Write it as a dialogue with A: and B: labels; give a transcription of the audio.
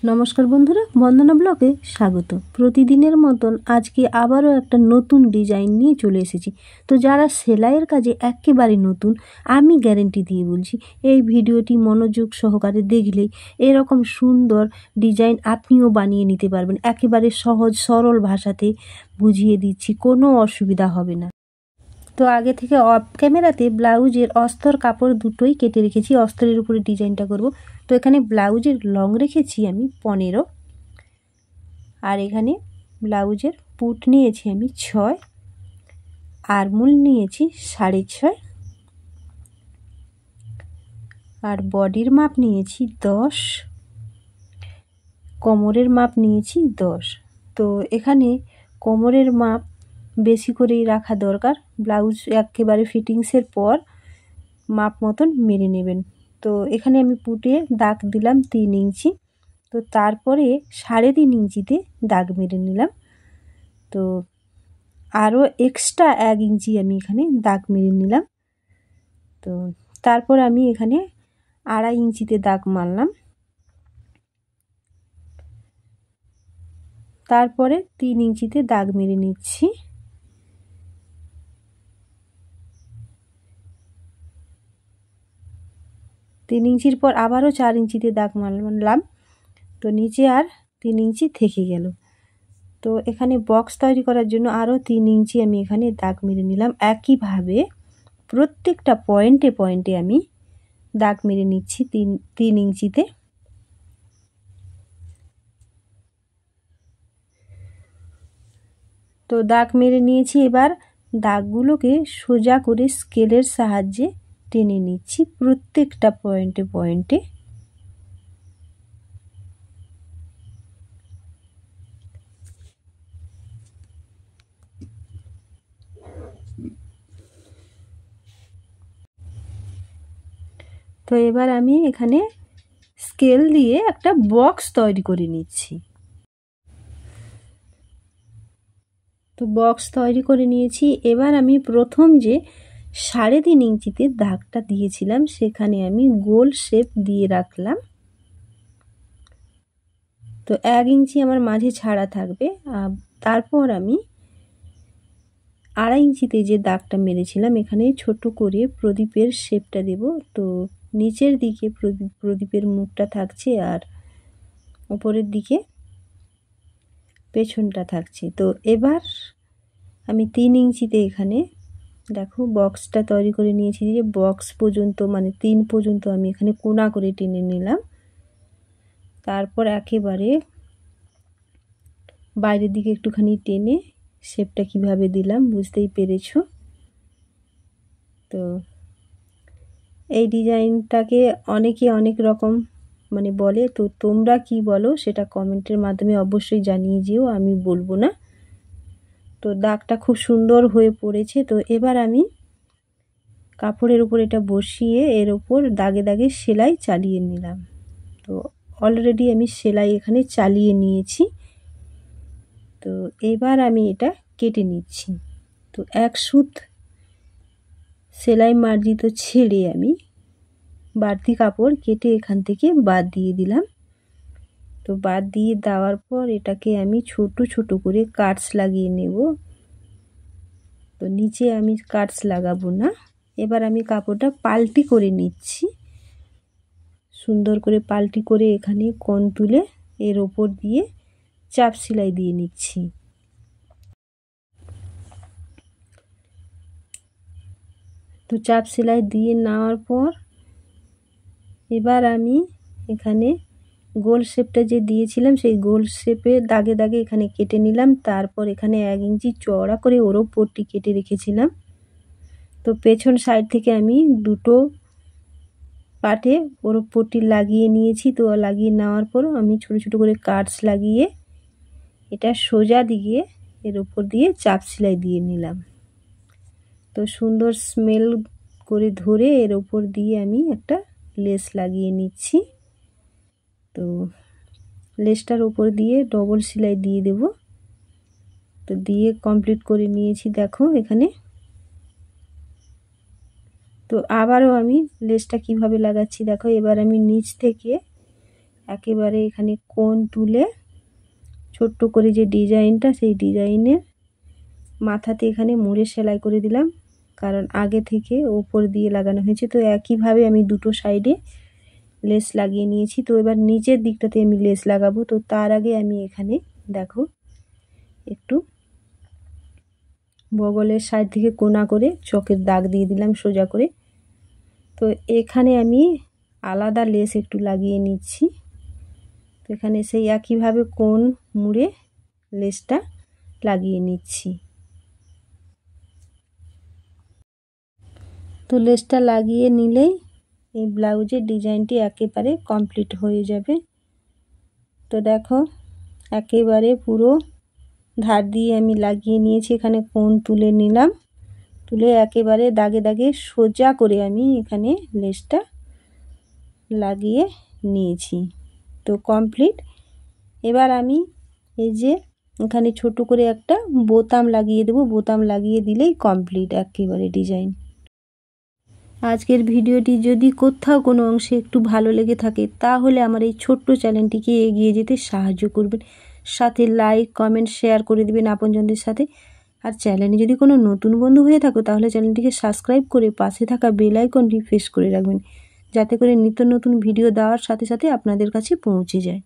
A: নমস্কার বন্ধুরা, বন্দনা ব্লগে স্বাগত। প্রতিদিনের মতন আজকে আবারও একটা নতুন ডিজাইন নিয়ে চলে এসেছি। তো যারা সেলাইয়ের কাজে একেবারে নতুন, আমি গ্যারেন্টি দিয়ে বলছি এই ভিডিওটি মনোযোগ সহকারে দেখলেই এরকম সুন্দর ডিজাইন আপনিও বানিয়ে নিতে পারবেন। একেবারে সহজ সরল ভাষাতে বুঝিয়ে দিচ্ছি, কোনো অসুবিধা হবে না। তো আগে থেকে অফ ক্যামেরাতে ব্লাউজের অস্তর কাপড় দুটোই কেটে রেখেছি, অস্তরের উপরে ডিজাইনটা করব। তো এখানে ব্লাউজের লং রেখেছি আমি 15, আর এখানে ব্লাউজের পুট নিয়েছি আমি 6, আরমোল নিয়েছি 6.5, আর বডির মাপ নিয়েছি 10, কোমরের মাপ নিয়েছি 10। তো এখানে কোমরের মাপ বেশি করেই রাখা দরকার, ব্লাউজ একেবারে ফিটিংসের পর মাপ মতন মেরে নেবেন। তো এখানে আমি পুটে দাগ দিলাম 3 ইঞ্চি, তো তারপরে 3.5 ইঞ্চিতে দাগ মেরে নিলাম। তো আরও এক্সট্রা 1 ইঞ্চি আমি এখানে দাগ মেরে নিলাম। তো তারপর আমি এখানে 2.5 ইঞ্চিতে দাগ মারলাম, তারপরে 3 ইঞ্চিতে দাগ মেরে নিচ্ছি। তিন ইঞ্চির পর আবারও 4 ইঞ্চিতে দাগ মারলাম। তো নিচে আর 3 ইঞ্চি থেকে গেল। তো এখানে বক্স তৈরি করার জন্য আরও 3 ইঞ্চি আমি এখানে দাগ মেরে নিলাম। একইভাবে প্রত্যেকটা পয়েন্টে পয়েন্টে আমি দাগ মেরে নিচ্ছি 3 ইঞ্চিতে। তো দাগ মেরে নিয়েছি, এবার দাগগুলোকে সোজা করে স্কেলের সাহায্যে টেনে নিচ্ছি প্রত্যেকটা পয়েন্টে পয়েন্টে। তো এবার আমি এখানে স্কেল দিয়ে একটা বক্স তৈরি করে নিচ্ছি। তো বক্স তৈরি করে নিয়েছি। এবার আমি প্রথম যে 3.5 ইঞ্চিতে দাগটা দিয়েছিলাম সেখানে আমি গোল শেপ দিয়ে রাখলাম। তো 1 ইঞ্চি আমার মাঝে ছাড়া থাকবে। তারপর আমি 2.5 ইঞ্চিতে যে দাগটা মেরেছিলাম এখানে ছোট করে প্রদীপের শেপটা দেব। তো নিচের দিকে প্রদীপের মুখটা থাকছে আর উপরের দিকে পেছনটা থাকছে। তো এবার আমি 3 ইঞ্চিতে এখানে দেখো বক্সটা তৈরি করে নিয়েছি, যে বক্স পর্যন্ত মানে 3 পর্যন্ত আমি এখানে কোনা করে টেনে নিলাম। তারপর একেবারে বাইরের দিকে একটুখানি টেনে শেপটা কিভাবে দিলাম বুঝতেই পেরেছো। তো এই ডিজাইনটাকে অনেকে অনেক রকম মানে বলে, তো তোমরা কি বলো সেটা কমেন্টের মাধ্যমে অবশ্যই জানিয়ে যেও, আমি বলবো না। তো দাগটা খুব সুন্দর হয়ে পড়েছে। তো এবার আমি কাপড়ের উপর এটা বসিয়ে এর উপর দাগে দাগে সেলাই চালিয়ে নিলাম। তো অলরেডি আমি সেলাই এখানে চালিয়ে নিয়েছি। তো এবার আমি এটা কেটে নিচ্ছি। তো 1 সুত সেলাই মার্জিত ছেড়ে আমি বাড়তি কাপড় কেটে এখান থেকে বাদ দিয়ে দিলাম। তো বাদ দিয়ে দেওয়ার পর এটাকে আমি ছোট ছোট করে কাটস লাগিয়ে নেব। তো নিচে আমি কাটস লাগাবো না। এবার আমি কাপড়টা পাল্টি করে নিচ্ছি, সুন্দর করে পাল্টি করে এখানে কোণ তুলে এর ওপর দিয়ে চাপ সেলাই দিয়ে নিচ্ছি। তো চাপ সেলাই দিয়ে নেওয়ার পর এবার আমি এখানে গোল শেপটা যে দিয়েছিলাম সেই গোল শেপে দাগে দাগে এখানে কেটে নিলাম। তারপর এখানে 1 ইঞ্চি চওড়া করে ওরও পট্টি কেটে রেখেছিলাম। তো পেছন সাইড থেকে আমি দুটো পাটে ওরও পট্টি লাগিয়ে নিয়েছি। তো লাগিয়ে নেওয়ার পর আমি ছোট ছোট করে কাটস লাগিয়ে এটা সোজা দিকে এর উপর দিয়ে চাপ সেলাই দিয়ে নিলাম। তো সুন্দর স্মেল করে ধরে এর উপর দিয়ে আমি একটা লেস লাগিয়ে নিচ্ছি। তো লেসটার উপর দিয়ে ডবল সেলাই দিয়ে দেব। তো দিয়ে কমপ্লিট করে নিয়েছি দেখো এখানে। তো আবারও আমি লেসটা কিভাবে লাগাচ্ছি দেখো। এবার আমি নিচ থেকে একেবারে এখানে কোণ তুলে ছোট্ট করে যে ডিজাইনটা, সেই ডিজাইনের মাথাতে এখানে মুড়ে সেলাই করে দিলাম, কারণ আগে থেকে ওপর দিয়ে লাগানো হয়েছে। তো একইভাবে আমি দুটো সাইডে লেস লাগিয়ে নিয়েছি। তো এবার নিচের দিকটাতে আমি লেস লাগাবো। তো তার আগে আমি এখানে দেখো একটু বগলের সাইড থেকে কোনা করে চকের দাগ দিয়ে দিলাম সোজা করে। তো এখানে আমি আলাদা লেস একটু লাগিয়ে নিচ্ছি। তো এখানে সেই একইভাবে কোণ মুড়ে লেসটা লাগিয়ে নিচ্ছি। তো লেসটা লাগিয়ে নিলেই এই ব্লাউজের ডিজাইনটি একেবারে কমপ্লিট হয়ে যাবে। তো দেখো একেবারে পুরো ধার দিয়ে আমি লাগিয়ে নিয়েছি, এখানে কোণ তুলে নিলাম, তুলে একেবারে দাগে দাগে সোজা করে আমি এখানে লেসটা লাগিয়ে নিয়েছি। তো কমপ্লিট। এবার আমি এই যে এখানে ছোট করে একটা বোতাম লাগিয়ে দেব, বোতাম লাগিয়ে দিলেই কমপ্লিট একেবারে ডিজাইন। আজকের ভিডিওটি যদি কোথাও কোনো অংশে একটু ভালো লেগে থাকে তাহলে আমার এই ছোট্ট চ্যানেলটিকে এগিয়ে যেতে সাহায্য করবেন, সাথে লাইক কমেন্ট শেয়ার করে দেবেন আপনজনদের সাথে। আর চ্যানেলে যদি কোনো নতুন বন্ধু হয়ে থাকো তাহলে চ্যানেলটিকে সাবস্ক্রাইব করে পাশে থাকা বেল আইকনটি প্রেস করে রাখবেন, যাতে করে নিত্য নতুন ভিডিও দেওয়ার সাথে সাথে আপনাদের কাছে পৌঁছে যায়।